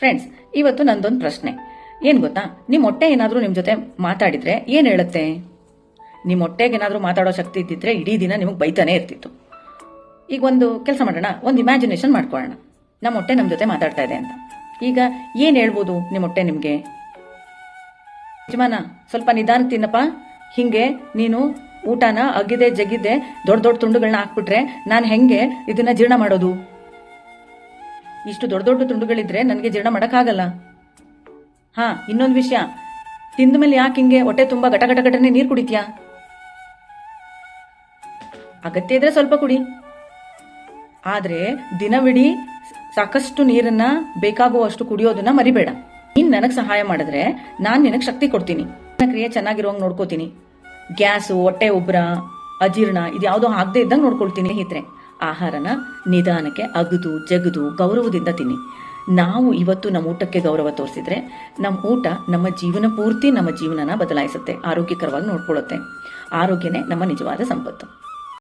Friends, ಇವತ್ತು ನಂದೊಂದು ಪ್ರಶ್ನೆ. ಏನ್ ಗೊತ್ತಾ, ನಿಮ್ಮ ಹೊಟ್ಟೆ ಏನಾದ್ರೂ ನಿಮ್ ಜೊತೆ ಮಾತಾಡಿದ್ರೆ ಏನ್ ಹೇಳುತ್ತೆ? ನಿಮ್ಮ ಹೊಟ್ಟೆಗೆ ಏನಾದ್ರೂ ಮಾತಾಡೋ ಶಕ್ತಿ ಇದ್ದಿದ್ರೆ ಇಡೀ ದಿನ ನಿಮಗೆ ಬೈತಾನೆ ಇರ್ತಿತ್ತು. ಈಗ ಒಂದು ಕೆಲಸ ಮಾಡೋಣ, ಒಂದು ಇಮ್ಯಾಜಿನೇಷನ್ ಮಾಡ್ಕೊಳ್ಳೋಣ. ನಮ್ಮ ಹೊಟ್ಟೆ ನಮ್ಮ ಜೊತೆ ಮಾತಾಡ್ತಾ ಇದೆ ಅಂತ. ಈಗ ಏನ್ ಹೇಳ್ಬೋದು ನಿಮ್ಮ ಹೊಟ್ಟೆ ನಿಮ್ಗೆ? ಯಜಮಾನ, ಸ್ವಲ್ಪ ನಿಧಾನ ತಿನ್ನಪ್ಪ. ಹಿಂಗೆ ನೀನು ಊಟನ ಅಗ್ಗಿದೆ ಜಗ್ಗಿದ್ದೆ ದೊಡ್ಡ ದೊಡ್ಡ ತುಂಡುಗಳನ್ನ ಹಾಕ್ಬಿಟ್ರೆ ನಾನು ಹೆಂಗೆ ಇದನ್ನ ಜೀರ್ಣ ಮಾಡೋದು? ಇಷ್ಟು ದೊಡ್ಡ ದೊಡ್ಡ ತುಂಡುಗಳಿದ್ರೆ ನನಗೆ ಜೀರ್ಣ ಮಾಡೋಕ್ಕಾಗಲ್ಲ. ಹಾ, ಇನ್ನೊಂದು ವಿಷಯ, ತಿಂದ ಮೇಲೆ ಯಾಕೆ ಹಿಂಗೆ ಹೊಟ್ಟೆ ತುಂಬಾ ಘಟ ಘಟ ಘಟನೆ ನೀರು ಕುಡಿತೀಯಾ? ಅಗತ್ಯ ಇದ್ರೆ ಸ್ವಲ್ಪ ಕುಡಿ, ಆದ್ರೆ ದಿನವಿಡೀ ಸಾಕಷ್ಟು ನೀರನ್ನ ಬೇಕಾಗುವಷ್ಟು ಕುಡಿಯೋದನ್ನ ಮರಿಬೇಡ. ನೀನ್ ನನಗ್ ಸಹಾಯ ಮಾಡಿದ್ರೆ ನಾನ್ ನಿನಗ್ ಶಕ್ತಿ ಕೊಡ್ತೀನಿ, ಕ್ರಿಯೆ ಚೆನ್ನಾಗಿರುವಂಗ್ ನೋಡ್ಕೋತೀನಿ. ಗ್ಯಾಸು, ಹೊಟ್ಟೆ ಉಬ್ರ, ಅಜೀರ್ಣ ಇದ್ಯಾವುದೋ ಆಗದೆ ಇದ್ದಂಗೆ ನೋಡ್ಕೊಳ್ತೀನಿ. ಸ್ನೇಹಿತರೆ, ಆಹಾರನ ನಿಧಾನಕ್ಕೆ ಅಗದು ಜಗದು ಗೌರವದಿಂದ ತಿನ್ನಿ. ನಾವು ಇವತ್ತು ನಮ್ಮ ಊಟಕ್ಕೆ ಗೌರವ ತೋರಿಸಿದ್ರೆ ನಮ್ಮ ಊಟ ನಮ್ಮ ಜೀವನ ಪೂರ್ತಿ ನಮ್ಮ ಜೀವನನ ಬದಲಾಯಿಸುತ್ತೆ, ಆರೋಗ್ಯಕರವಾಗಿ ನೋಡ್ಕೊಳ್ಳುತ್ತೆ. ಆರೋಗ್ಯನೇ ನಮ್ಮ ನಿಜವಾದ ಸಂಪತ್ತು.